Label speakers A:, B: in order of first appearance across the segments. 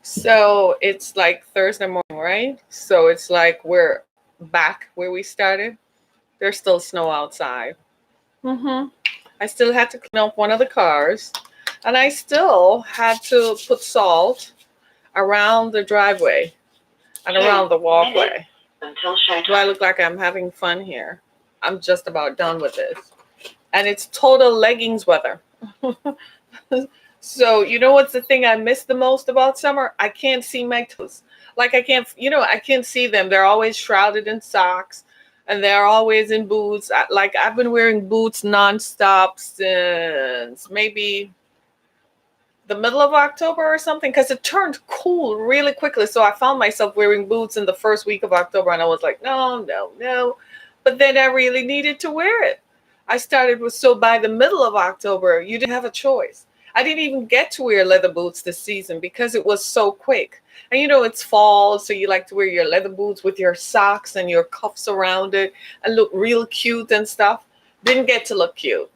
A: So it's like Thursday morning, right? So it's like we're back where we started. There's still snow outside. hmm I still had to clean up one of the cars, and I still had to put salt around the driveway and around the walkway. Do I look like I'm having fun here? I'm just about done with this. And it's total leggings weather. So, you know what's the thing I miss the most about summer? I can't see my toes. Like I can't see them. They're always shrouded in socks and they're always in boots. Like I've been wearing boots nonstop since maybe the middle of October or something because it turned cool really quickly. So I found myself wearing boots in the first week of October and I was like, no, no, no. But then I really needed to wear it. I started with so by the middle of October, you didn't have a choice. I didn't even get to wear leather boots this season because it was so quick. And it's fall, so you like to wear your leather boots with your socks and your cuffs around it and look real cute and stuff. Didn't get to look cute.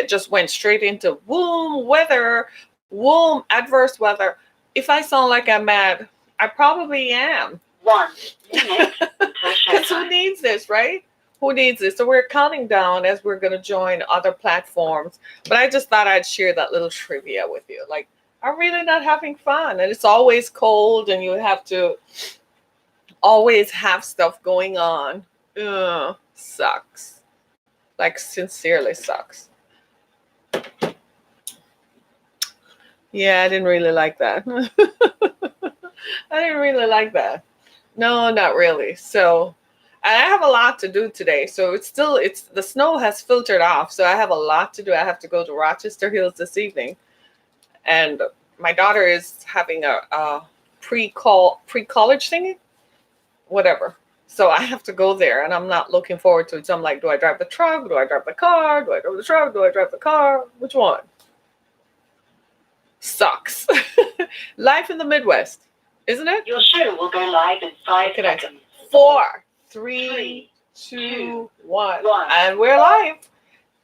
A: Just went straight into warm weather, warm adverse weather. If I sound like I'm mad, I probably am. 1 minute. Because who needs this, right? Who needs this? So we're counting down as we're going to join other platforms. But I just thought I'd share that little trivia with you. Like, I'm really not having fun. And it's always cold and you have to always have stuff going on. Ugh, sucks. Like, sincerely sucks. Yeah, I didn't really like that. I didn't really like that. No, not really. So I have a lot to do today. So it's the snow has filtered off. So I have a lot to do. I have to go to Rochester Hills this evening. And my daughter is having a pre-college thingy, whatever. So I have to go there and I'm not looking forward to it. So I'm like, do I drive the truck? Do I drive the car? Do I drive the truck? Do I drive the car? Which one? Sucks. Life in the Midwest, isn't it? Your show will go live in 5 seconds. 4, 3, 2, 1. And we're live.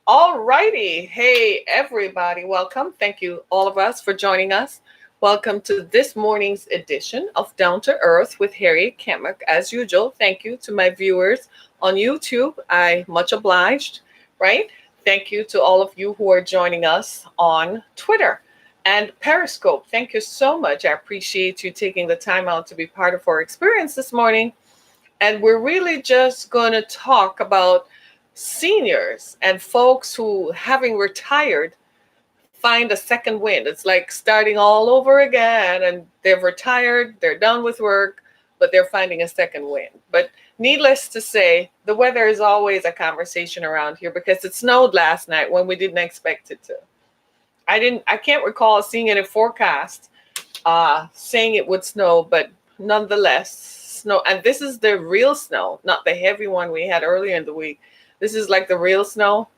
A: All righty. Hey, everybody. Welcome. Thank you, all of us, for joining us. Welcome to this morning's edition of Down to Earth with Harriet Kemmick. As usual, thank you to my viewers on YouTube. I much obliged, right? Thank you to all of you who are joining us on Twitter and Periscope. Thank you so much. I appreciate you taking the time out to be part of our experience this morning. And we're really just going to talk about seniors and folks who, having retired, find a second wind. It's like starting all over again, and they've retired, they're done with work, but they're finding a second wind. But needless to say, the weather is always a conversation around here because it snowed last night when we didn't expect it to. I can't recall seeing any forecast saying it would snow, but nonetheless, snow. And this is the real snow, not the heavy one we had earlier in the week. This is like the real snow.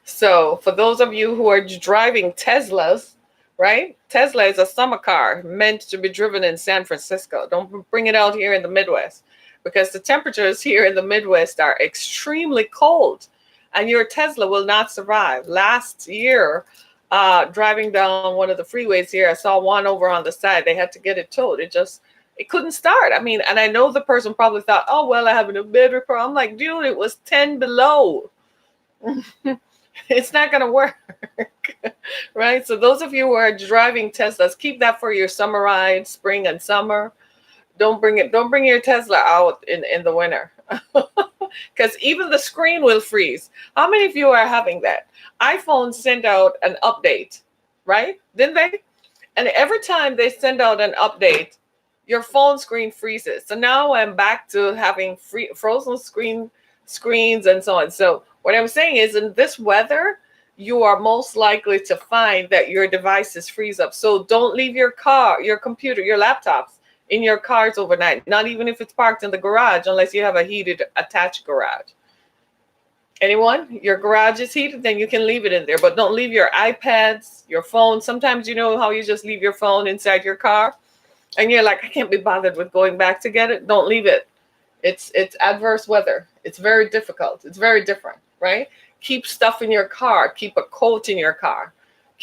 A: So for those of you who are driving Teslas, right? Tesla is a summer car meant to be driven in San Francisco. Don't bring it out here in the Midwest because the temperatures here in the Midwest are extremely cold and your Tesla will not survive. Last year, driving down one of the freeways here, I saw one over on the side. They had to get it towed. It couldn't start. I mean, and I know the person probably thought, oh, well, I have a battery problem. I'm like, dude, it was 10 below. It's not going to work, right? So those of you who are driving Teslas, keep that for your summer ride, spring and summer. Don't bring your Tesla out in the winter because even the screen will freeze. How many of you are having that? iPhone sent out an update, right? Didn't they? And every time they send out an update, your phone screen freezes. So now I'm back to having frozen screens and so on. So what I'm saying is in this weather, you are most likely to find that your devices freeze up. So don't leave your car, your computer, your laptops in your cars overnight, not even if it's parked in the garage, unless you have a heated attached garage. Anyone? Your garage is heated, then you can leave it in there, but don't leave your iPads, your phone. Sometimes you know how you just leave your phone inside your car and you're like, I can't be bothered with going back to get it. Don't leave it. It's adverse weather. It's very difficult. It's very different, right? Keep stuff in your car. Keep a coat in your car.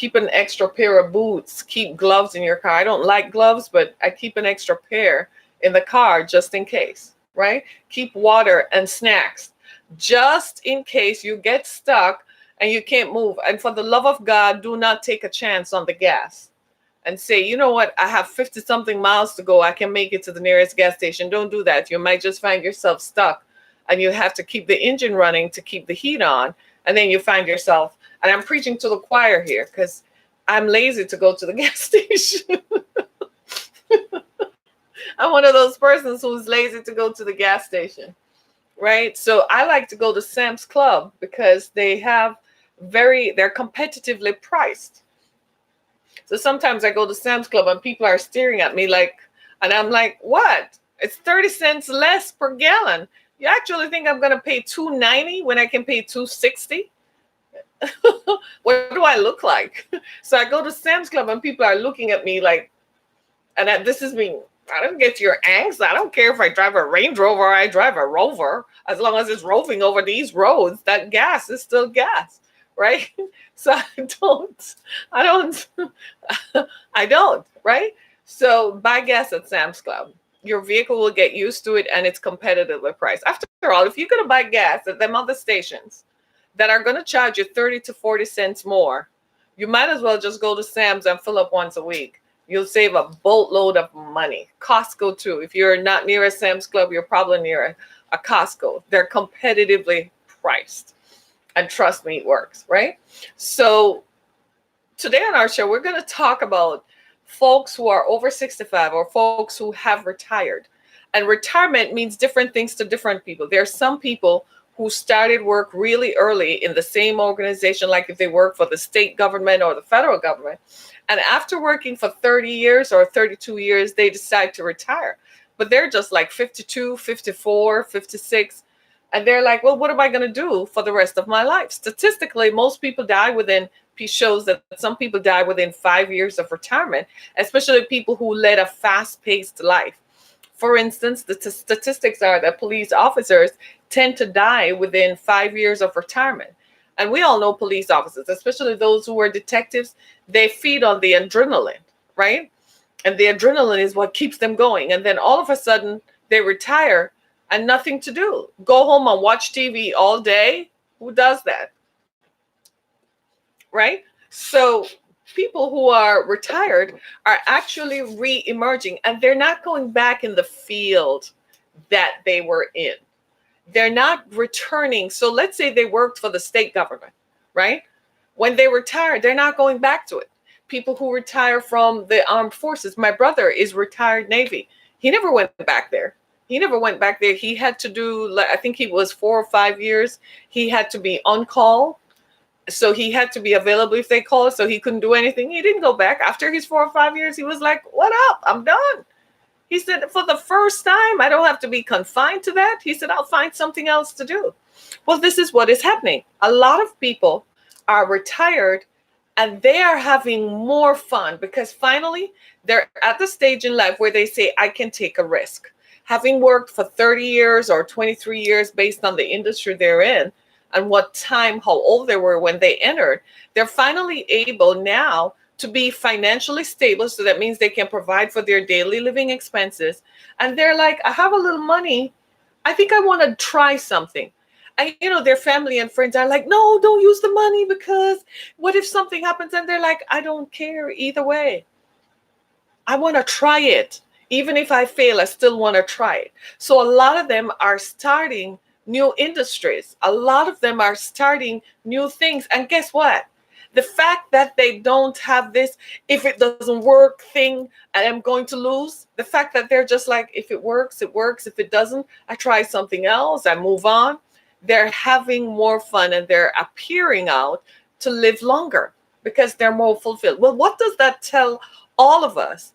A: Keep an extra pair of boots. Keep gloves in your car. I don't like gloves, but I keep an extra pair in the car just in case, right? Keep water and snacks just in case you get stuck and you can't move. And for the love of God, do not take a chance on the gas and say, you know what, I have 50 something miles to go. I can make it to the nearest gas station. Don't do that. You might just find yourself stuck and you have to keep the engine running to keep the heat on. And then you find yourself, and I'm preaching to the choir here because I'm lazy to go to the gas station. I'm one of those persons who's lazy to go to the gas station, right? So I like to go to Sam's Club because they're competitively priced. So sometimes I go to Sam's Club and people are staring at me like, and I'm like, what? It's 30 cents less per gallon. You actually think I'm going to pay $2.90 when I can pay $2.60? What do I look like? So I go to Sam's Club and people are looking at me like, and this is me. I don't get your angst. I don't care if I drive a Range Rover or I drive a Rover. As long as it's roving over these roads, that gas is still gas, right? So I don't, I don't, right? So buy gas at Sam's Club. Your vehicle will get used to it and it's competitively priced. After all, if you're going to buy gas at them other stations that are going to charge you 30 to 40 cents more, you might as well just go to Sam's and fill up once a week. You'll save a boatload of money. Costco too. If you're not near a Sam's Club, you're probably near a Costco. They're competitively priced. And trust me, it works, right? So today on our show, we're going to talk about folks who are over 65 or folks who have retired. And retirement means different things to different people. There are some people who started work really early in the same organization, like if they work for the state government or the federal government. And after working for 30 years or 32 years, they decide to retire. But they're just like 52, 54, 56. And they're like, well, what am I going to do for the rest of my life? Statistically, most people die within, shows that some people die within 5 years of retirement, especially people who led a fast-paced life. For instance, the statistics are that police officers tend to die within 5 years of retirement. And we all know police officers, especially those who are detectives, they feed on the adrenaline, right? And the adrenaline is what keeps them going. And then all of a sudden they retire and nothing to do. Go home and watch TV all day. Who does that? Right? So people who are retired are actually re-emerging, and they're not going back in the field that they were in. They're not returning. So let's say they worked for the state government, right? When they retire, they're not going back to it. People who retire from the armed forces. My brother is retired Navy. He never went back there. He never went back there. He had to do, I think he was 4 or 5 years. He had to be on call. So he had to be available if they called. So he couldn't do anything. He didn't go back. After his 4 or 5 years, he was like, what up? I'm done. He said, for the first time, I don't have to be confined to that. He said, I'll find something else to do. Well, this is what is happening. A lot of people are retired and they are having more fun because finally they're at the stage in life where they say, I can take a risk. Having worked for 30 years or 23 years based on the industry they're in and how old they were when they entered, they're finally able now to be financially stable. So that means they can provide for their daily living expenses. And they're like, I have a little money. I think I want to try something. And, their family and friends are like, no, don't use the money because what if something happens? And they're like, I don't care either way. I want to try it. Even if I fail, I still want to try it. So a lot of them are starting new industries. A lot of them are starting new things. And guess what? The fact that they don't have this, if it doesn't work thing, I am going to lose. The fact that they're just like, if it works, it works. If it doesn't, I try something else. I move on. They're having more fun and they're appearing out to live longer because they're more fulfilled. Well, what does that tell all of us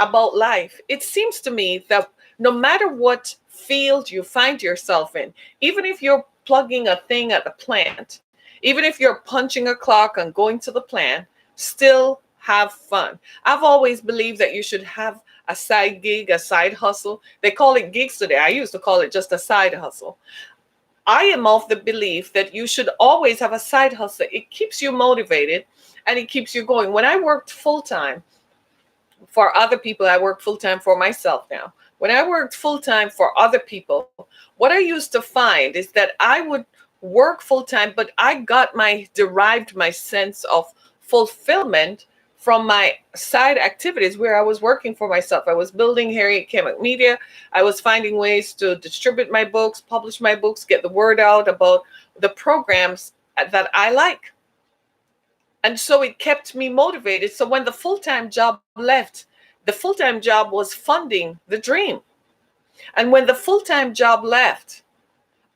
A: about life? It seems to me that no matter what field you find yourself in, even if you're plugging a thing at the plant, even if you're punching a clock and going to the plant, still have fun. I've always believed that you should have a side gig, a side hustle. They call it gigs today. I used to call it just a side hustle. I am of the belief that you should always have a side hustle. It keeps you motivated and it keeps you going. When I worked full time for other people, I work full time for myself now. When I worked full time for other people, what I used to find is that I would work full time, but I got my derived my sense of fulfillment from my side activities where I was working for myself. I was building Harriet Chemic Media. I was finding ways to distribute my books, publish my books, get the word out about the programs that I like. And so it kept me motivated. So when the full time job left, the full time job was funding the dream. And when the full time job left,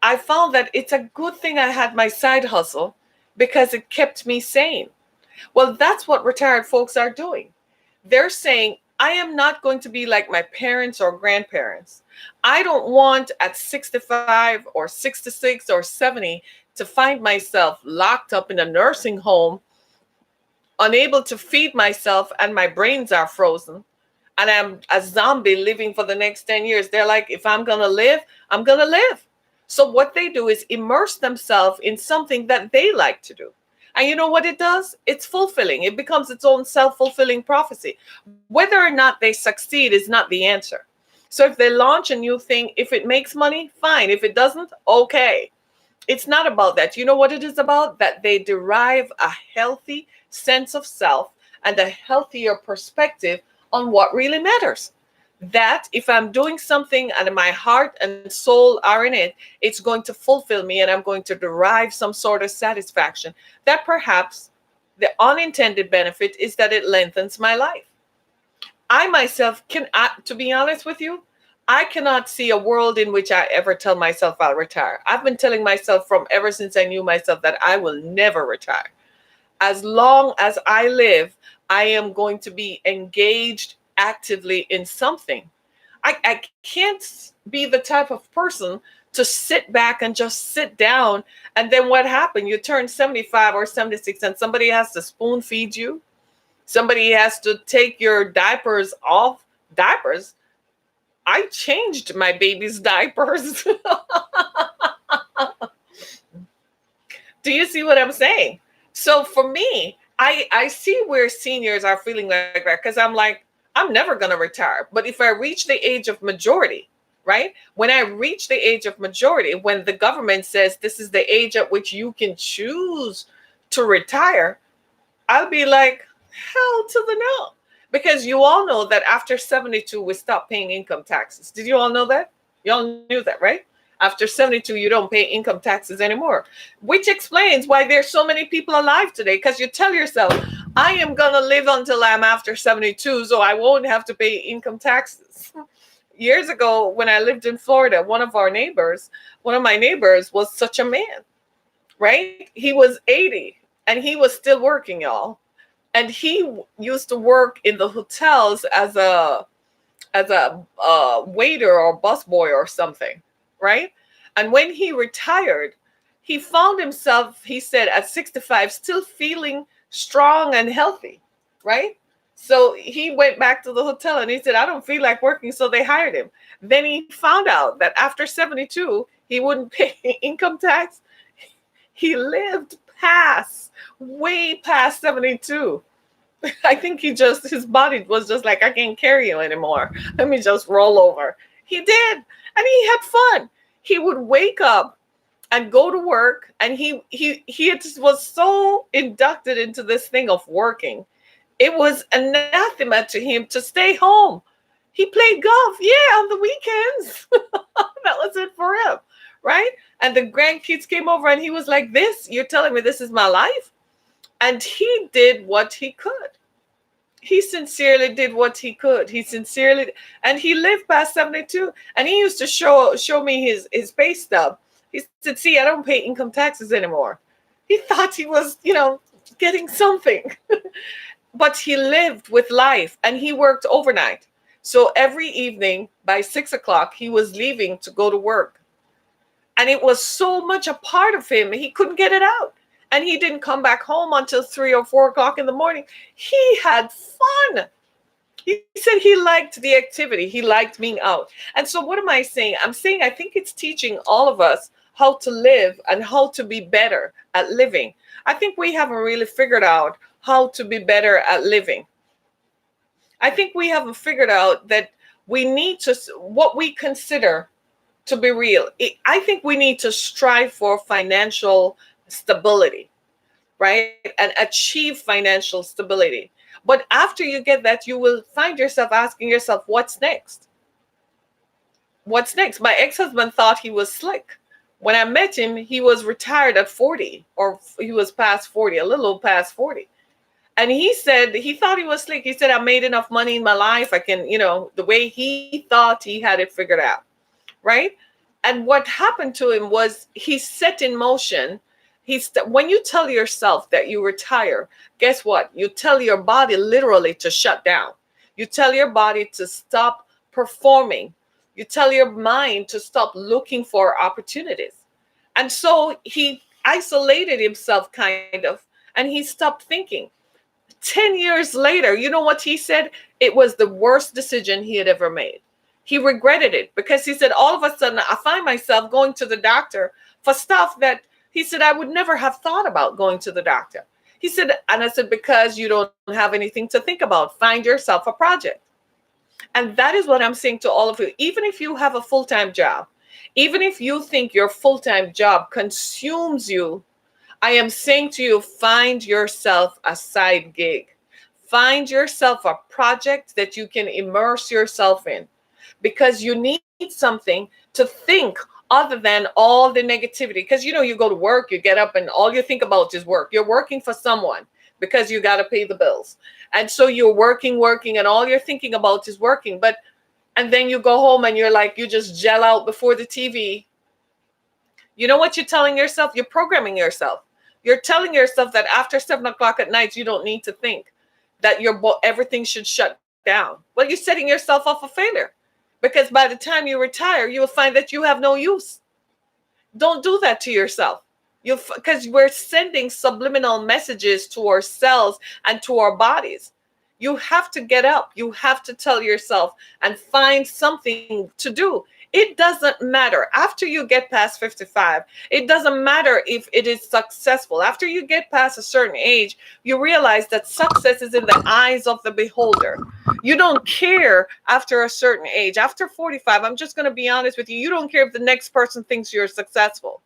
A: I found that it's a good thing I had my side hustle because it kept me sane. Well, that's what retired folks are doing. They're saying, I am not going to be like my parents or grandparents. I don't want at 65 or 66 or 70 to find myself locked up in a nursing home, unable to feed myself, and my brains are frozen. And I'm a zombie living for the next 10 years. They're like, if I'm going to live, I'm going to live. So what they do is immerse themselves in something that they like to do. And you know what it does? It's fulfilling. It becomes its own self-fulfilling prophecy. Whether or not they succeed is not the answer. So if they launch a new thing, if it makes money, fine. If it doesn't, okay. It's not about that. You know what it is about? That they derive a healthy sense of self and a healthier perspective on what really matters. That if I'm doing something and my heart and soul are in it, it's going to fulfill me and I'm going to derive some sort of satisfaction. That perhaps the unintended benefit is that it lengthens my life. I myself to be honest with you, I cannot see a world in which I ever tell myself I'll retire. I've been telling myself from ever since I knew myself that I will never retire. As long as I live, I am going to be engaged actively in something. I can't be the type of person to sit back and just sit down. And then what happened? You turn 75 or 76 and somebody has to spoon feed you. Somebody has to take your diapers off. Diapers? I changed my baby's diapers. Do you see what I'm saying? So for me, I see where seniors are feeling like that because I'm like, I'm never going to retire. But if I reach the age of majority, right? When I reach the age of majority, when the government says this is the age at which you can choose to retire, I'll be like, hell to the no. Because you all know that after 72, we stop paying income taxes. Did you all know that? You all knew that, right? After 72, you don't pay income taxes anymore, which explains why there's so many people alive today. Because you tell yourself, I am going to live until I'm after 72, so I won't have to pay income taxes. Years ago, when I lived in Florida, one of my neighbors was such a man, right? He was 80 and he was still working, y'all. And he used to work in the hotels as a waiter or busboy or something, right? And when he retired, he found himself, he said, at 65, still feeling strong and healthy, right? So he went back to the hotel and he said, I don't feel like working. So they hired him. Then he found out that after 72, he wouldn't pay income tax. He lived way past 72. I think his body was just like, I can't carry you anymore. Let me just roll over. He did. And he had fun. He would wake up and go to work. And he just was so inducted into this thing of working. It was anathema to him to stay home. He played golf. Yeah, on the weekends. That was it for him. Right? And the grandkids came over and he was like, you're telling me this is my life? And he did what he could. He sincerely did what he could. And he lived past 72. And he used to show me his pay stub. He said, see, I don't pay income taxes anymore. He thought he was, getting something. But he lived with life and he worked overnight. So every evening by 6 o'clock, he was leaving to go to work. And it was so much a part of him, he couldn't get it out. And he didn't come back home until 3 or 4 o'clock in the morning. He had fun. He said he liked the activity. He liked being out. And so what am I saying? I'm saying I think it's teaching all of us how to live and how to be better at living. I think we haven't really figured out how to be better at living. I think we haven't figured out that we need to, what we consider to be real. I think we need to strive for financial stability, right? And achieve financial stability. But after you get that, you will find yourself asking yourself, what's next? What's next? My ex-husband thought he was slick. When I met him, he was retired at 40, or he was past 40, a little past 40. And he said he thought he was slick. He said, I made enough money in my life. I can, the way he thought he had it figured out, right? And what happened to him was he set in motion. When you tell yourself that you retire, guess what? You tell your body literally to shut down. You tell your body to stop performing. You tell your mind to stop looking for opportunities. And so he isolated himself kind of, and he stopped thinking. 10 years later, you know what he said? It was the worst decision he had ever made. He regretted it because he said, all of a sudden, I find myself going to the doctor for stuff that he said I would never have thought about going to the doctor. He said, and I said, because you don't have anything to think about. Find yourself a project. And that is what I'm saying to all of you. Even if you have a full-time job, even if you think your full-time job consumes you, I am saying to you, find yourself a side gig. Find yourself a project that you can immerse yourself in, because you need something to think other than all the negativity. Because, you go to work, you get up and all you think about is work. You're working for someone because you got to pay the bills. And so you're working, and all you're thinking about is working. And then you go home and you're like, you just gel out before the TV. You know what you're telling yourself? You're programming yourself. You're telling yourself that after 7 o'clock at night, you don't need to think, that everything should shut down. Well, you're setting yourself up for failure, because by the time you retire, you will find that you have no use. Don't do that to yourself. Because we're sending subliminal messages to our cells and to our bodies. You have to get up. You have to tell yourself and find something to do. It doesn't matter. After you get past 55, it doesn't matter if it is successful. After you get past a certain age, you realize that success is in the eyes of the beholder. You don't care after a certain age. After 45, I'm just going to be honest with you, you don't care if the next person thinks you're successful.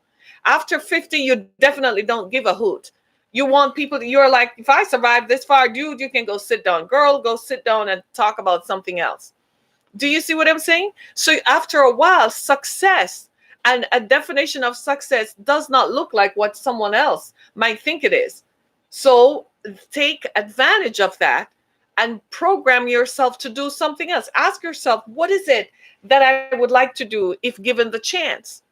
A: After 50, you definitely don't give a hoot. You want people, you're like, if I survive this far, dude, you can go sit down. Girl, go sit down and talk about something else. Do you see what I'm saying? So after a while, success and a definition of success does not look like what someone else might think it is. So take advantage of that and program yourself to do something else. Ask yourself, what is it that I would like to do if given the chance?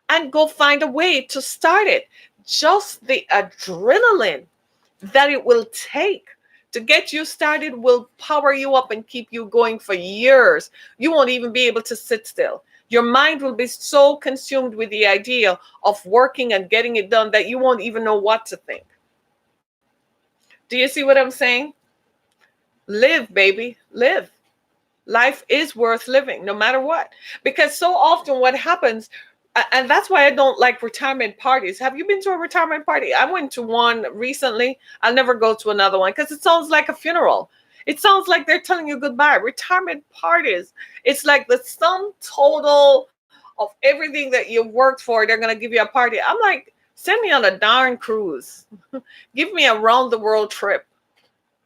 A: And go find a way to start it. Just the adrenaline that it will take to get you started will power you up and keep you going for years. You won't even be able to sit still. Your mind will be so consumed with the idea of working and getting it done that you won't even know what to think. Do you see what I'm saying? Live, baby, live. Life is worth living no matter what. Because so often what happens, and that's why I don't like retirement parties. Have you been to a retirement party? I went to one recently. I'll never go to another one because it sounds like a funeral. It sounds like they're telling you goodbye. Retirement parties, it's like the sum total of everything that you worked for. They're going to give you a party. I'm like, send me on a darn cruise. Give me a round the world trip.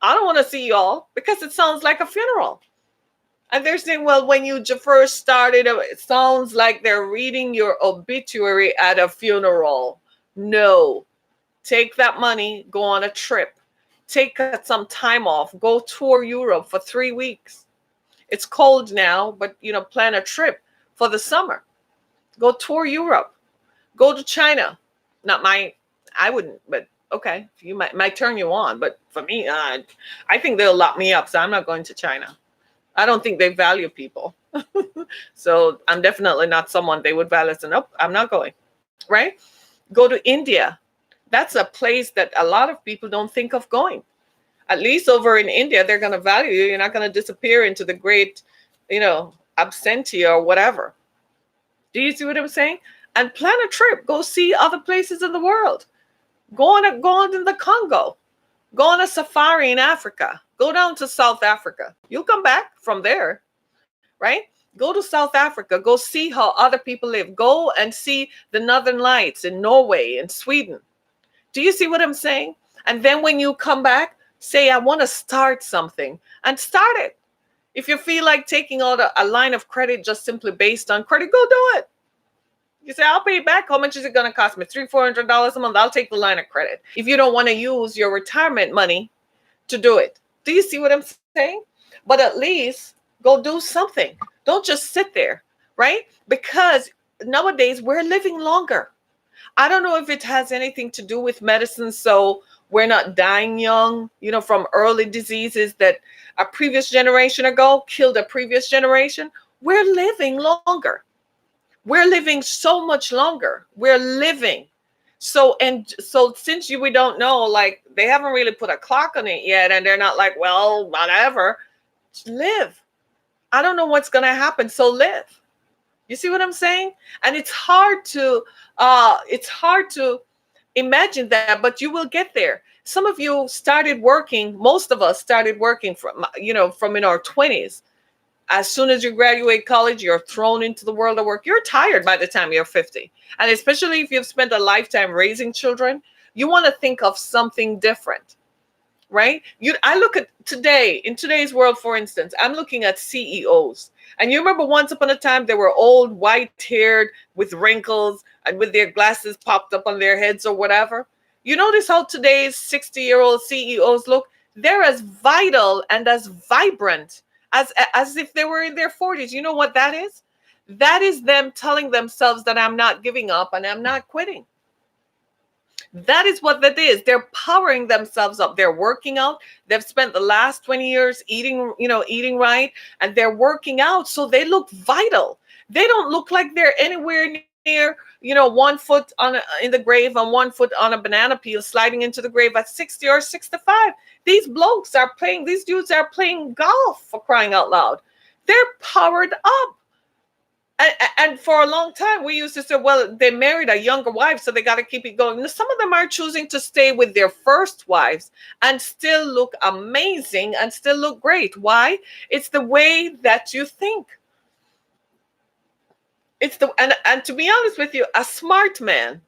A: I don't want to see y'all because it sounds like a funeral. And they're saying, well, when you first started, it sounds like they're reading your obituary at a funeral. No. Take that money, go on a trip. Take some time off. Go tour Europe for 3 weeks. It's cold now, but, plan a trip for the summer. Go tour Europe. Go to China. I wouldn't, but okay. You might turn you on. But for me, I think they'll lock me up, so I'm not going to China. I don't think they value people. So I'm definitely not someone they would value. So nope, I'm not going. Right? Go to India. That's a place that a lot of people don't think of going. At least over in India, they're going to value you. You're not going to disappear into the great, absentee or whatever. Do you see what I'm saying? And plan a trip. Go see other places in the world. Go on in the Congo. Go on a safari in Africa. Go down to South Africa. You'll come back from there, right? Go to South Africa. Go see how other people live. Go and see the Northern Lights in Norway and Sweden. Do you see what I'm saying? And then when you come back, say, I want to start something, and start it. If you feel like taking out a line of credit just simply based on credit, go do it. You say, I'll pay it back. How much is it going to cost me? $300-$400 a month. I'll take the line of credit. If you don't want to use your retirement money to do it. Do you see what I'm saying? But at least go do something. Don't just sit there, right? Because nowadays we're living longer. I don't know if it has anything to do with medicine, so we're not dying young, from early diseases that a previous generation ago killed a previous generation. We're living longer. We're living so much longer. We're living. So since we don't know, like, they haven't really put a clock on it yet, and they're not like, well, whatever, live. I don't know what's going to happen, so live. You see what I'm saying? And it's hard to imagine that, but you will get there. Some of you started working, most of us started working from in our 20s. As soon as you graduate college, you're thrown into the world of work. You're tired by the time you're 50. And especially if you've spent a lifetime raising children, you want to think of something different, right? I look at in today's world, for instance, I'm looking at CEOs. And you remember once upon a time, they were old, white-haired, with wrinkles, and with their glasses popped up on their heads or whatever. You notice how today's 60-year-old CEOs look? They're as vital and as vibrant as if they were in their 40s. You know what that is? That is them telling themselves that I'm not giving up and I'm not quitting. That is what that is. They're powering themselves up. They're working out. They've spent the last 20 years eating right, and they're working out, so they look vital. They don't look like they're anywhere near, 1 foot in the grave and 1 foot on a banana peel, sliding into the grave at 60 or 65. These dudes are playing golf, for crying out loud. They're powered up. And for a long time, we used to say, well, they married a younger wife, so they got to keep it going. Now, some of them are choosing to stay with their first wives and still look amazing and still look great. Why? It's the way that you think. And to be honest with you, a smart man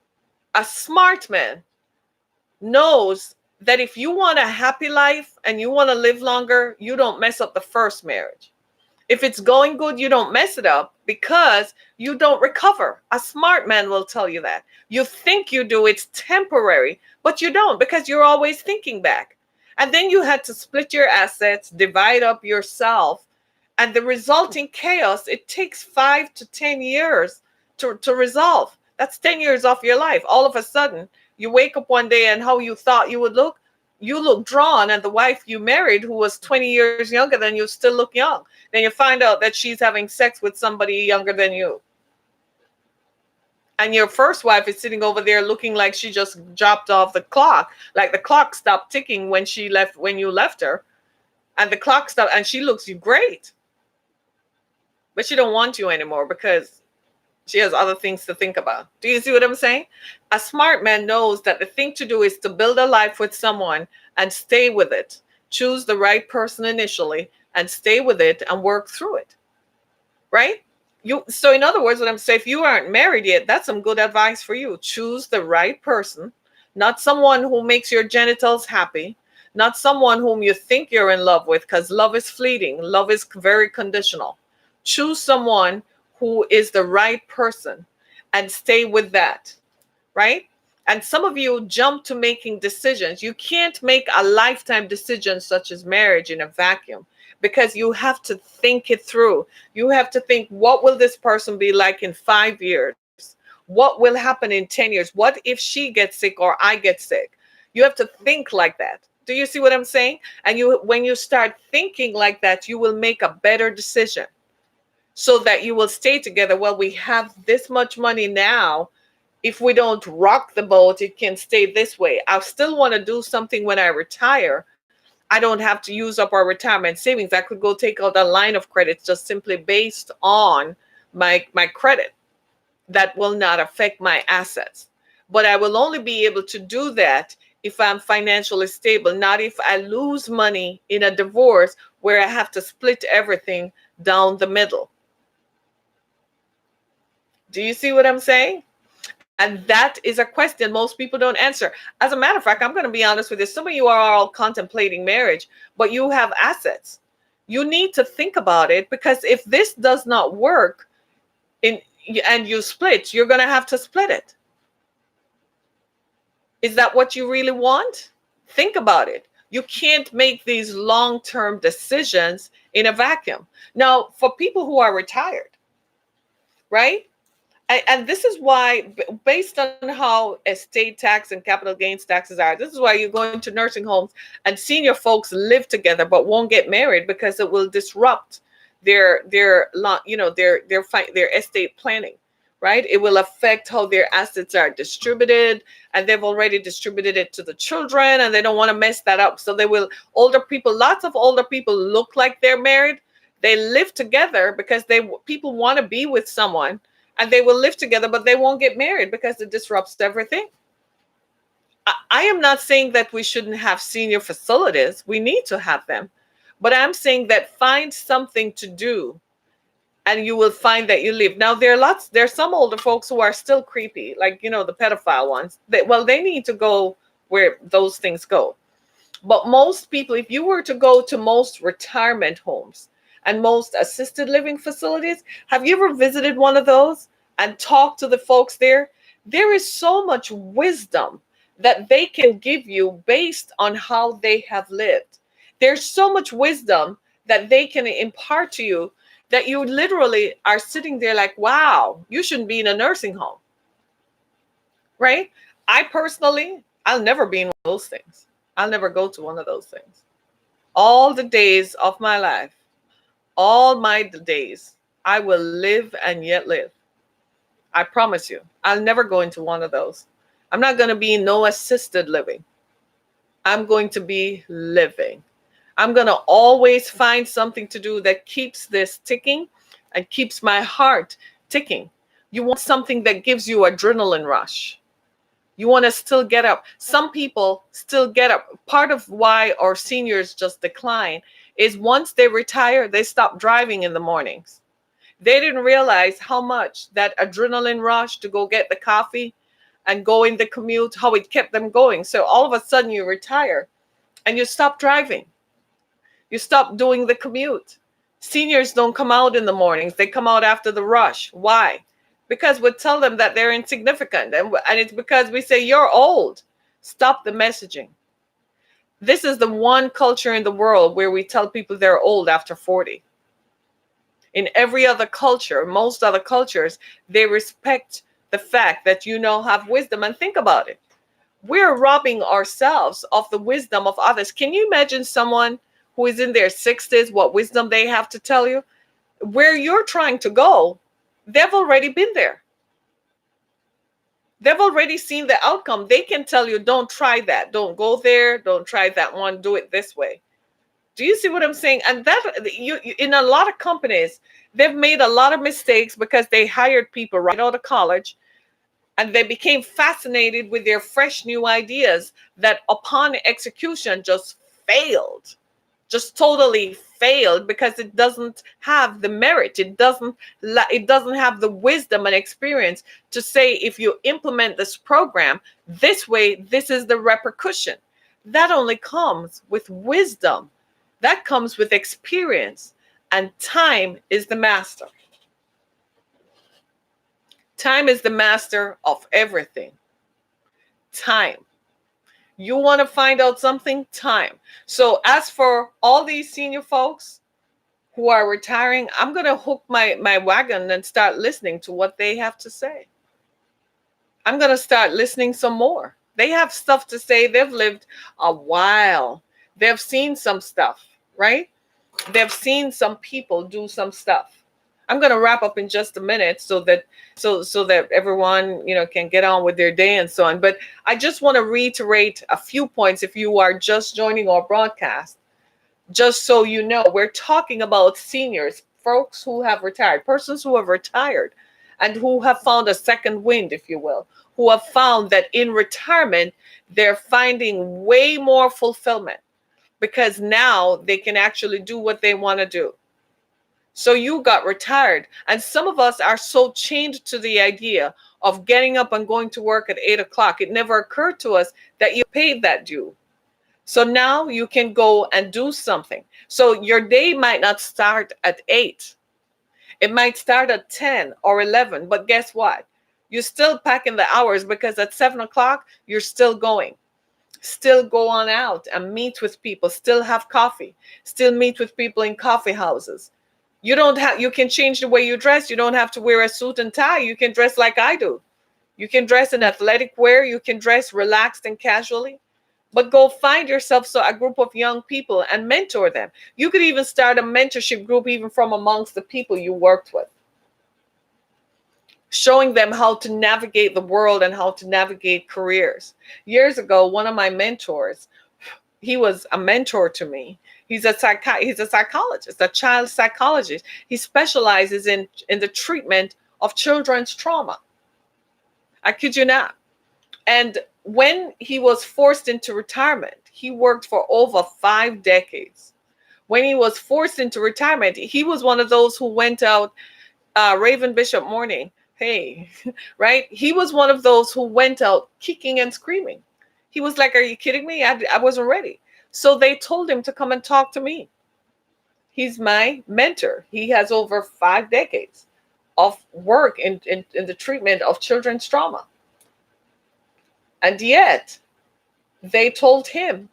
A: knows that if you want a happy life and you want to live longer, you don't mess up the first marriage. If it's going good, you don't mess it up because you don't recover. A smart man will tell you that. You think you do, it's temporary, but you don't, because you're always thinking back. And then you had to split your assets, divide up yourself, and the resulting chaos, it takes 5 to 10 years to resolve. That's 10 years off your life. All of a sudden, you wake up one day and how you thought you would look, you look drawn, and the wife you married, who was 20 years younger than you, still look young. Then you find out that she's having sex with somebody younger than you. And your first wife is sitting over there looking like she just dropped off the clock. Like the clock stopped ticking when you left her. And the clock stopped, and she looks great. But she don't want you anymore because she has other things to think about. Do you see what I'm saying? A smart man knows that the thing to do is to build a life with someone and stay with it. Choose the right person initially and stay with it and work through it. Right? So in other words, what I'm saying, if you aren't married yet, that's some good advice for you. Choose the right person, not someone who makes your genitals happy, not someone whom you think you're in love with, because love is fleeting. Love is very conditional. Choose someone who is the right person and stay with that, right? And some of you jump to making decisions. You can't make a lifetime decision such as marriage in a vacuum, because you have to think it through. You have to think, what will this person be like in 5 years? What will happen in 10 years? What if she gets sick or I get sick? You have to think like that. Do you see what I'm saying? And when you start thinking like that, you will make a better decision, so that you will stay together. Well, we have this much money now. If we don't rock the boat, it can stay this way. I still want to do something when I retire. I don't have to use up our retirement savings. I could go take out a line of credit just simply based on my credit. That will not affect my assets. But I will only be able to do that if I'm financially stable, not if I lose money in a divorce where I have to split everything down the middle. Do you see what I'm saying? And that is a question most people don't answer. As a matter of fact, I'm going to be honest with you. Some of you are all contemplating marriage, but you have assets. You need to think about it, because if this does not work in and you split, you're going to have to split it. Is that what you really want? Think about it. You can't make these long-term decisions in a vacuum. Now, for people who are retired, right? And this is why, based on how estate tax and capital gains taxes are, this is why you're going to nursing homes and senior folks live together but won't get married, because it will disrupt their estate planning, right? It will affect how their assets are distributed, and they've already distributed it to the children, and they don't want to mess that up. So they will, lots of older people look like they're married. They live together because people want to be with someone, and they will live together, but they won't get married because it disrupts everything. I am not saying that we shouldn't have senior facilities. We need to have them. But I'm saying that find something to do, and you will find that you live. Now, there's some older folks who are still creepy, like, the pedophile ones. They need to go where those things go. But most people, if you were to go to most retirement homes and most assisted living facilities, have you ever visited one of those and talked to the folks there? There is so much wisdom that they can give you based on how they have lived. There's so much wisdom that they can impart to you that you literally are sitting there like, wow, you shouldn't be in a nursing home, right? I personally, I'll never be in one of those things. I'll never go to one of those things. All the days of my life, all my days, I will live and yet live. I promise you, I'll never go into one of those. I'm not going to be in no assisted living. I'm going to be living. I'm going to always find something to do that keeps this ticking and keeps my heart ticking. You want something that gives you adrenaline rush. You want to still get up. Some people still get up. Part of why our seniors just decline is once they retire, they stop driving in the mornings. They didn't realize how much that adrenaline rush to go get the coffee and go in the commute, how it kept them going. So all of a sudden you retire and you stop driving. You stop doing the commute. Seniors don't come out in the mornings. They come out after the rush. Why? Because we tell them that they're insignificant. And it's because we say, you're old. Stop the messaging. This is the one culture in the world where we tell people they're old after 40. In every other culture, most other cultures, they respect the fact that have wisdom. And think about it. We're robbing ourselves of the wisdom of others. Can you imagine someone who is in their 60s, what wisdom they have to tell you? Where you're trying to go, they've already been there. They've already seen the outcome. They can tell you, don't try that. Don't go there. Don't try that one. Do it this way. Do you see what I'm saying? And that you in a lot of companies, they've made a lot of mistakes because they hired people right out of college, and they became fascinated with their fresh new ideas that upon execution just failed. Just totally failed because it doesn't have the merit. It doesn't have the wisdom and experience to say, if you implement this program this way, this is the repercussion. That only comes with wisdom. That comes with experience. And time is the master. Time is the master of everything. Time. You want to find out something? Time. So as for all these senior folks who are retiring, I'm going to hook my wagon and start listening to what they have to say. I'm going to start listening some more. They have stuff to say. They've lived a while. They've seen some stuff, right? They've seen some people do some stuff. I'm going to wrap up in just a minute so that everyone can get on with their day and so on. But I just want to reiterate a few points if you are just joining our broadcast. Just so we're talking about seniors, folks who have retired, persons who have retired. and who have found a second wind, if you will, who have found that in retirement, they're finding way more fulfillment because now they can actually do what they want to do. So you got retired. And some of us are so chained to the idea of getting up and going to work at 8 o'clock. It never occurred to us that you paid that due. So now you can go and do something. So your day might not start at 8. It might start at 10 or 11. But guess what? You're still packing the hours because at 7 o'clock, you're still going. Still go on out and meet with people. Still have coffee. Still meet with people in coffee houses. You can change the way you dress. You don't have to wear a suit and tie. You can dress like I do. You can dress in athletic wear. You can dress relaxed and casually. But go find yourself a group of young people and mentor them. You could even start a mentorship group even from amongst the people you worked with. Showing them how to navigate the world and how to navigate careers. Years ago, one of my mentors, he was a mentor to me. He's a psychologist, a child psychologist. He specializes in the treatment of children's trauma. I kid you not. And when he was forced into retirement, he worked for over 5 decades. When he was forced into retirement, he was one of those who went out, Raven Bishop Morning, hey, right? He was one of those who went out kicking and screaming. He was like, are you kidding me? I wasn't ready. So they told him to come and talk to me. He's my mentor. He has over 5 decades of work in the treatment of children's trauma. And yet, they told him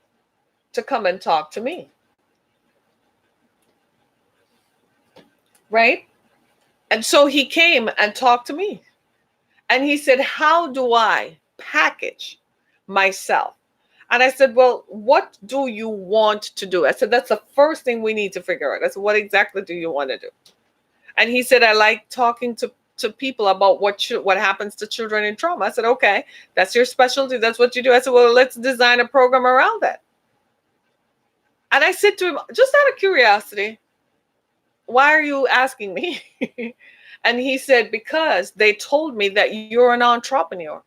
A: to come and talk to me. Right? And so he came and talked to me. And he said, how do I package myself? And I said, well, what do you want to do? I said, that's the first thing we need to figure out. I said, what exactly do you want to do? And he said, I like talking to people about what happens to children in trauma. I said, okay, that's your specialty. That's what you do. I said, well, let's design a program around that. And I said to him, just out of curiosity, why are you asking me? And he said, because they told me that you're an entrepreneur.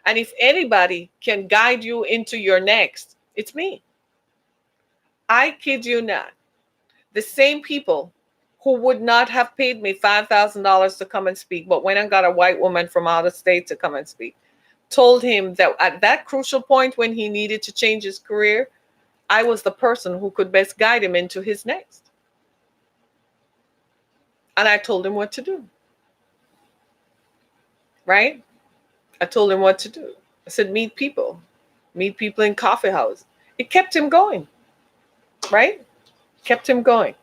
A: And if anybody can guide you into your next, it's me. I kid you not. The same people who would not have paid me $5,000 to come and speak, but went and got a white woman from out of state to come and speak, told him that at that crucial point when he needed to change his career, I was the person who could best guide him into his next. And I told him what to do. Right? I told him what to do. I said, meet people in coffee house. It kept him going. Right? Kept him going.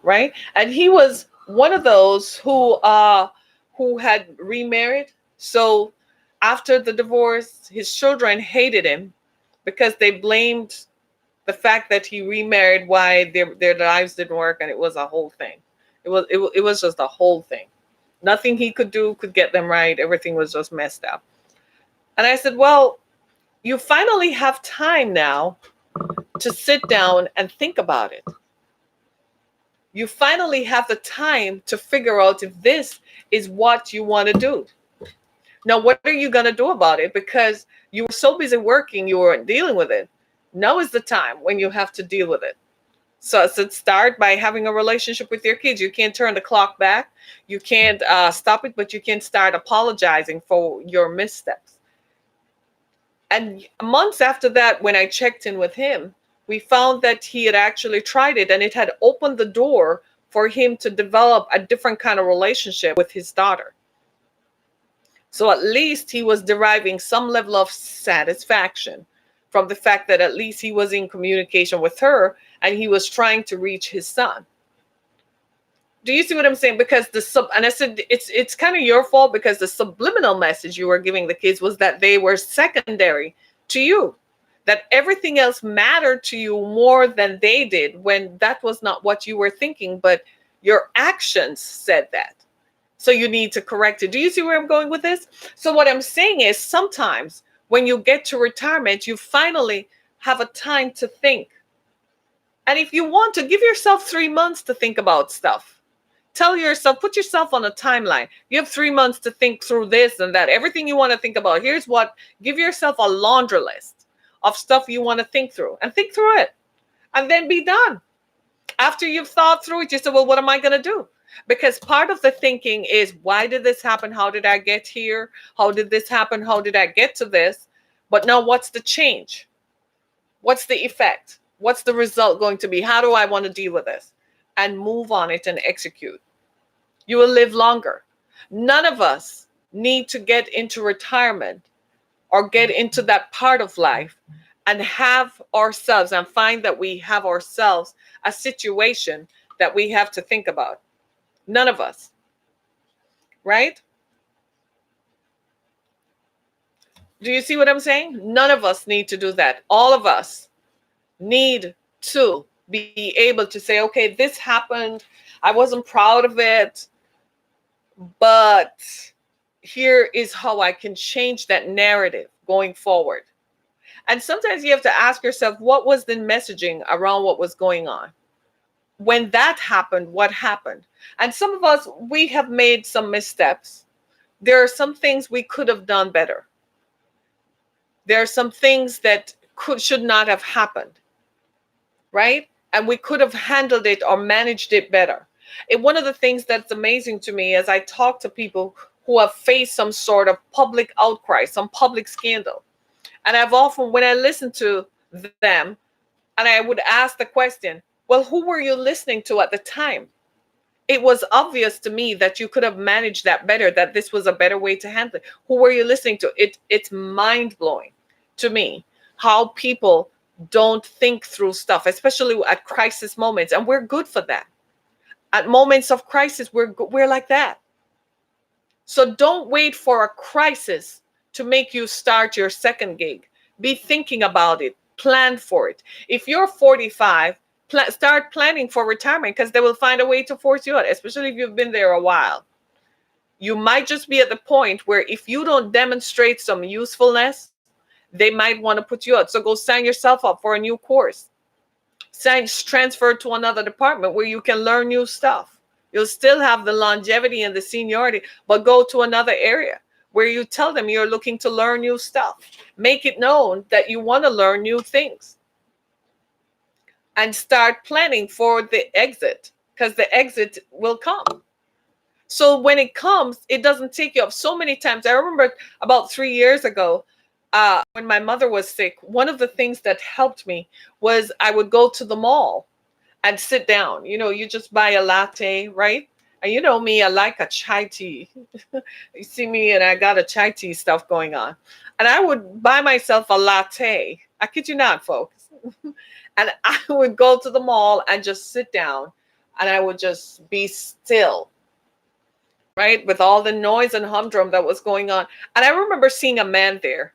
A: Right? And he was one of those who had remarried. So after the divorce, his children hated him because they blamed the fact that he remarried, why their lives didn't work, and it was a whole thing. It was just a whole thing. Nothing he could do could get them right. Everything was just messed up. And I said, well, you finally have time now to sit down and think about it. You finally have the time to figure out if this is what you want to do. Now, what are you going to do about it? Because you were so busy working, you weren't dealing with it. Now is the time when you have to deal with it. So I said, start by having a relationship with your kids. You can't turn the clock back. You can't stop it, but you can start apologizing for your missteps. And months after that, when I checked in with him, we found that he had actually tried it, and it had opened the door for him to develop a different kind of relationship with his daughter. So at least he was deriving some level of satisfaction from the fact that at least he was in communication with her and he was trying to reach his son. Do you see what I'm saying? Because and I said, it's kind of your fault, because the subliminal message you were giving the kids was that they were secondary to you, that everything else mattered to you more than they did, when that was not what you were thinking, but your actions said that. So you need to correct it. Do you see where I'm going with this? So what I'm saying is, sometimes when you get to retirement, you finally have a time to think. And if you want to, give yourself 3 months to think about stuff. Tell yourself, put yourself on a timeline. You have 3 months to think through this and that, everything you want to think about. Here's what, give yourself a laundry list of stuff you want to think through, and think through it, and then be done. After you've thought through it, you say, well, what am I going to do? Because part of the thinking is, why did this happen? How did I get here? How did this happen? How did I get to this? But now, what's the change? What's the effect? What's the result going to be? How do I want to deal with this? And move on it and execute. You will live longer. None of us need to get into retirement or get into that part of life and have ourselves and find that we have ourselves a situation that we have to think about. None of us, right? Do you see what I'm saying? None of us need to do that. All of us need to be able to say, okay, this happened. I wasn't proud of it, but here is how I can change that narrative going forward. And sometimes you have to ask yourself, what was the messaging around what was going on? When that happened, what happened? And some of us, we have made some missteps. There are some things we could have done better. There are some things that should not have happened, right? And we could have handled it or managed it better. And one of the things that's amazing to me as I talk to people who have faced some sort of public outcry, some public scandal, and I've often, when I listen to them, and I would ask the question, well, who were you listening to at the time? It was obvious to me that you could have managed that better, that this was a better way to handle it. Who were you listening to? It's mind-blowing to me how people don't think through stuff, especially at crisis moments. And we're good for that. At moments of crisis, we're like that. So don't wait for a crisis to make you start your second gig. Be thinking about it. Plan for it. If you're 45, start planning for retirement, because they will find a way to force you out, especially if you've been there a while. You might just be at the point where if you don't demonstrate some usefulness, they might want to put you out. So go sign yourself up for a new course. Transfer to another department where you can learn new stuff. You'll still have the longevity and the seniority, but go to another area where you tell them you're looking to learn new stuff. Make it known that you want to learn new things. And start planning for the exit, because the exit will come. So when it comes, it doesn't take you up. So many times, I remember about 3 years ago, when my mother was sick, one of the things that helped me was I would go to the mall and sit down. You know, you just buy a latte, right? And you know me, I like a chai tea. You see me and I got a chai tea stuff going on. And I would buy myself a latte. I kid you not, folks. And I would go to the mall and just sit down and I would just be still, right? With all the noise and humdrum that was going on. And I remember seeing a man there,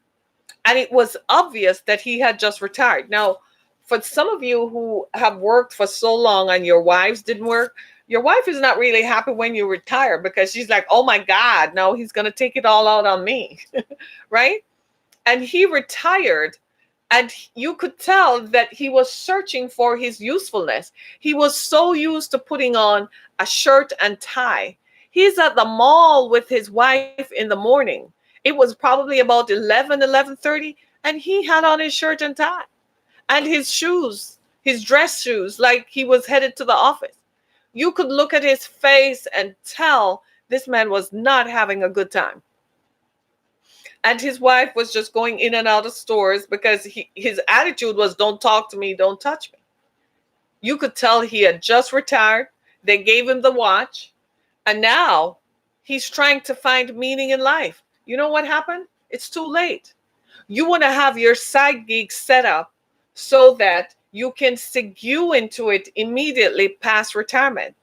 A: and it was obvious that he had just retired. Now, for some of you who have worked for so long and your wives didn't work, your wife is not really happy when you retire, because she's like, oh my God, no, he's going to take it all out on me, right? And he retired. And you could tell that he was searching for his usefulness. He was so used to putting on a shirt and tie. He's at the mall with his wife in the morning. It was probably about 11:30, and he had on his shirt and tie and his shoes, his dress shoes, like he was headed to the office. You could look at his face and tell this man was not having a good time. And his wife was just going in and out of stores because his attitude was, don't talk to me, don't touch me. You could tell he had just retired. They gave him the watch. And now he's trying to find meaning in life. You know what happened? It's too late. You want to have your side gig set up so that you can segue into it immediately past retirement.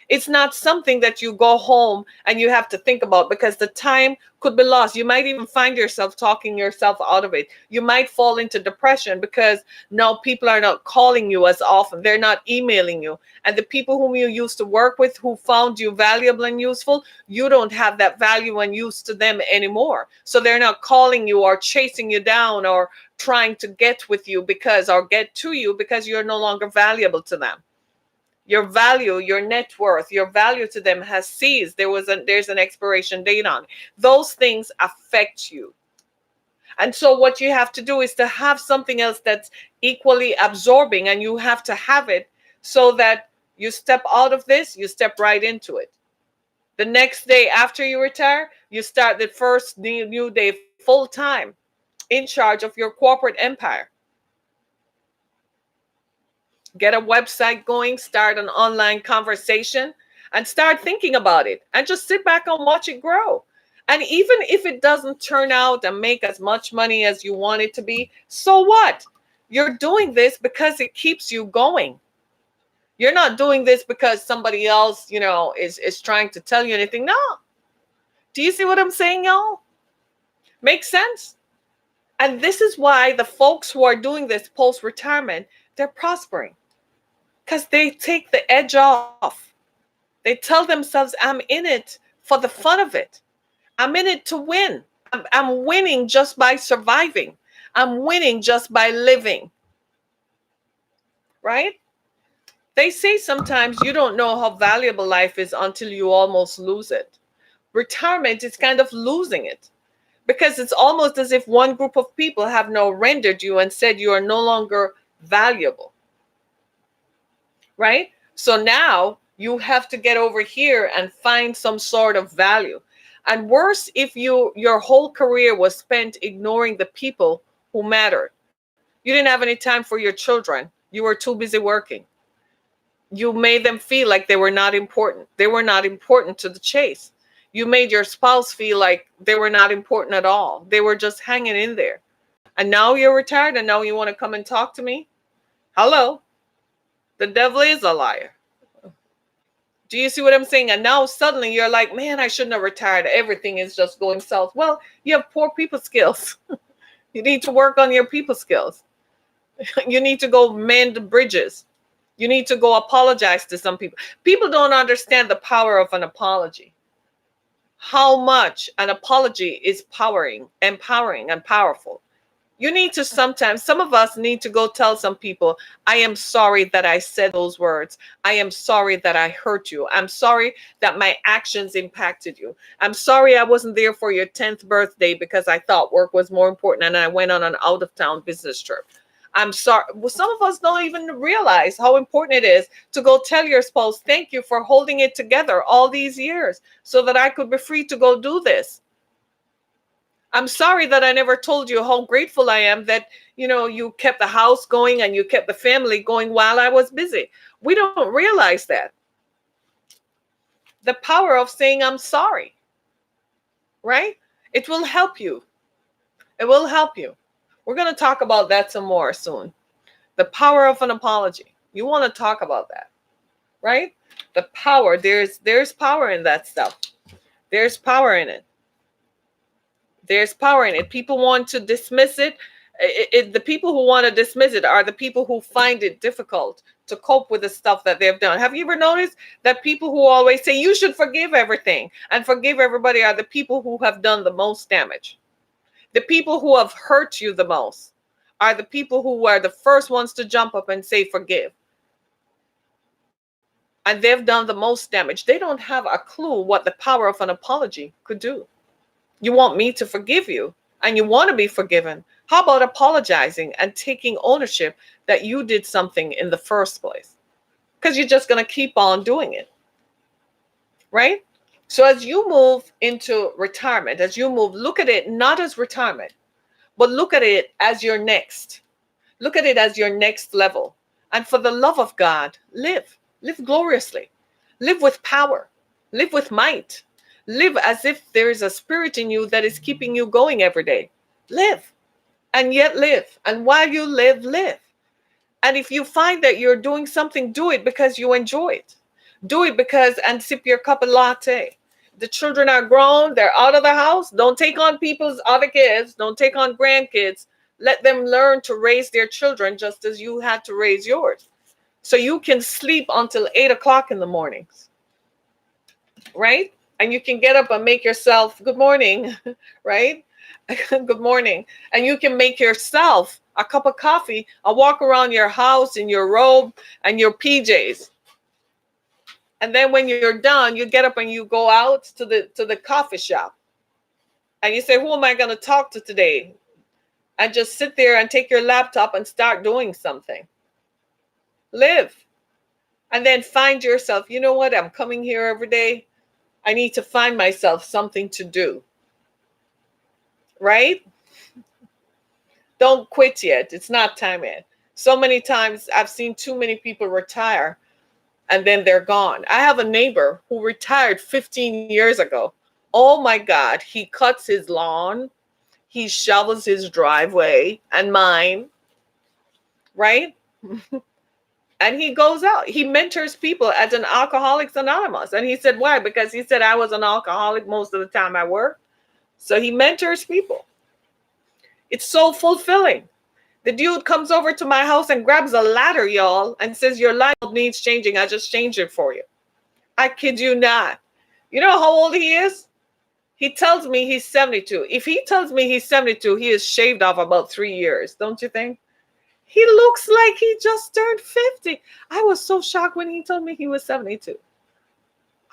A: It's not something that you go home and you have to think about, because the time could be lost. You might even find yourself talking yourself out of it. You might fall into depression because now people are not calling you as often. They're not emailing you. And the people whom you used to work with, who found you valuable and useful, you don't have that value and use to them anymore. So they're not calling you or chasing you down or trying to get with you or get to you because you're no longer valuable to them. Your value, your net worth, your value to them has ceased. There's an expiration date on it. Those things affect you. And so what you have to do is to have something else that's equally absorbing, and you have to have it so that you step out of this, you step right into it. The next day after you retire, you start the first new day full time in charge of your corporate empire. Get a website going, start an online conversation, and start thinking about it. And just sit back and watch it grow. And even if it doesn't turn out and make as much money as you want it to be, so what? You're doing this because it keeps you going. You're not doing this because somebody else, is trying to tell you anything. No. Do you see what I'm saying, y'all? Makes sense? And this is why the folks who are doing this post-retirement, they're prospering. Because they take the edge off. They tell themselves, I'm in it for the fun of it. I'm in it to win. I'm winning just by surviving. I'm winning just by living. Right? They say sometimes you don't know how valuable life is until you almost lose it. Retirement is kind of losing it, because it's almost as if one group of people have now rendered you and said you are no longer valuable. Right? So now you have to get over here and find some sort of value. And worse, if your whole career was spent ignoring the people who mattered. You didn't have any time for your children. You were too busy working. You made them feel like they were not important. They were not important to the chase. You made your spouse feel like they were not important at all. They were just hanging in there. And now you're retired and now you want to come and talk to me? Hello? The devil is a liar. Do you see what I'm saying? And now suddenly you're like, man, I shouldn't have retired. Everything is just going south. Well, you have poor people skills. You need to work on your people skills. You need to go mend bridges. You need to go apologize to some people. People don't understand the power of an apology. How much an apology is empowering, and powerful. You need to sometimes, some of us need to go tell some people, I am sorry that I said those words. I am sorry that I hurt you. I'm sorry that my actions impacted you. I'm sorry I wasn't there for your 10th birthday because I thought work was more important and I went on an out of town business trip. I'm sorry. Well, some of us don't even realize how important it is to go tell your spouse, thank you for holding it together all these years so that I could be free to go do this. I'm sorry that I never told you how grateful I am that, you kept the house going and you kept the family going while I was busy. We don't realize that. The power of saying I'm sorry, right? It will help you. It will help you. We're going to talk about that some more soon. The power of an apology. You want to talk about that, right? The power, there's power in that stuff. There's power in it. There's power in it. People want to dismiss it. The people who want to dismiss it are the people who find it difficult to cope with the stuff that they've done. Have you ever noticed that people who always say you should forgive everything and forgive everybody are the people who have done the most damage? The people who have hurt you the most are the people who are the first ones to jump up and say forgive. And they've done the most damage. They don't have a clue what the power of an apology could do. You want me to forgive you and you want to be forgiven. How about apologizing and taking ownership that you did something in the first place? Because you're just going to keep on doing it. Right? So as you move into retirement, look at it not as retirement, but look at it as your next. Look at it as your next level. And for the love of God, live gloriously, live with power, live with might, live as if there is a spirit in you that is keeping you going every day. Live and yet live. And while you live, live. And if you find that you're doing something, do it because you enjoy it. Do it and sip your cup of latte. The children are grown. They're out of the house. Don't take on people's other kids. Don't take on grandkids. Let them learn to raise their children just as you had to raise yours. So you can sleep until 8 o'clock in the mornings. Right? And you can get up and make yourself, good morning, right? Good morning. And you can make yourself a cup of coffee and walk around your house in your robe and your PJs. And then when you're done, you get up and you go out to the coffee shop. And you say, who am I going to talk to today? And just sit there and take your laptop and start doing something. Live. And then find yourself, you know what? I'm coming here every day. I need to find myself something to do. Right? Don't quit yet. It's not time yet. So many times I've seen too many people retire and then they're gone. I have a neighbor who retired 15 years ago. Oh my God. He cuts his lawn, he shovels his driveway and mine, right? And he goes out. He mentors people as an Alcoholics Anonymous. And he said, why? Because he said, I was an alcoholic most of the time I worked. So he mentors people. It's so fulfilling. The dude comes over to my house and grabs a ladder, y'all, and says, your light bulb needs changing. I just changed it for you. I kid you not. You know how old he is? He tells me he's 72. If he tells me he's 72, he is shaved off about 3 years, don't you think? He looks like he just turned 50. I was so shocked when he told me he was 72.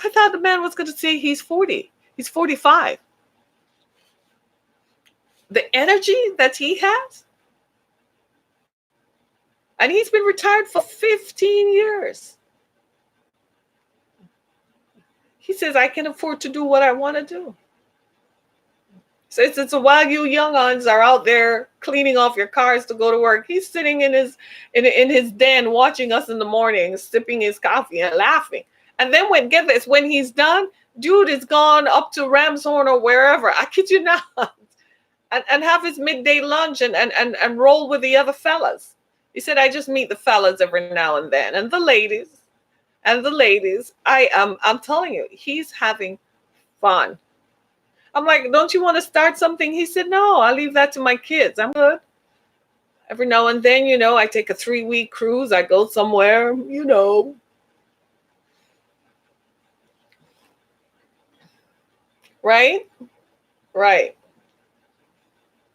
A: I thought the man was going to say he's 40. He's 45. The energy that he has. And he's been retired for 15 years. He says, I can afford to do what I want to do. So it's while you young uns are out there cleaning off your cars to go to work, he's sitting in his den watching us in the morning, sipping his coffee and laughing. And then get this, when he's done, dude is gone up to Ramshorn or wherever. I kid you not. And have his midday lunch and roll with the other fellas. He said, I just meet the fellas every now and then. And the ladies. I'm telling you, he's having fun. I'm like, don't you want to start something? He said, no, I'll leave that to my kids. I'm good. Every now and then, I take a 3-week cruise. I go somewhere, Right? Right.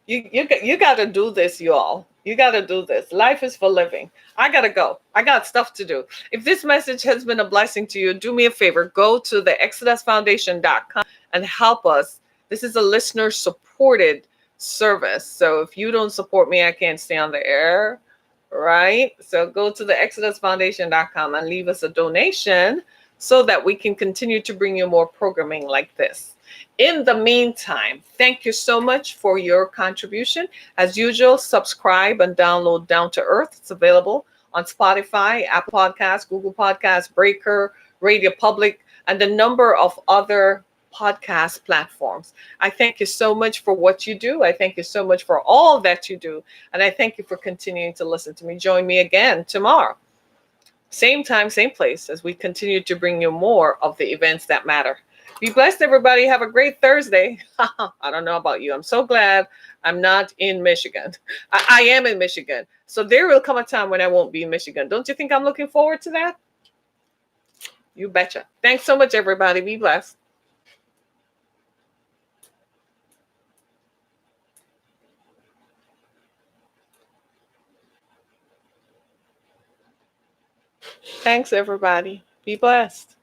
A: You got to do this, y'all. You got to do this. Life is for living. I got to go. I got stuff to do. If this message has been a blessing to you, do me a favor. Go to the exodusfoundation.com and help us. This is a listener supported service. So if you don't support me, I can't stay on the air. Right? So go to the exodusfoundation.com and leave us a donation so that we can continue to bring you more programming like this. In the meantime, thank you so much for your contribution. As usual, subscribe and download Down to Earth. It's available on Spotify, Apple Podcasts, Google Podcasts, Breaker, Radio Public, and a number of other podcast platforms. I thank you so much for what you do. I thank you so much for all that you do. And I thank you for continuing to listen to me. Join me again tomorrow. Same time, same place, as we continue to bring you more of the events that matter. Be blessed, everybody. Have a great Thursday. I don't know about you. I'm so glad I'm not in Michigan. I am in Michigan. So there will come a time when I won't be in Michigan. Don't you think I'm looking forward to that? You betcha. Thanks so much, everybody. Be blessed. Thanks, everybody. Be blessed.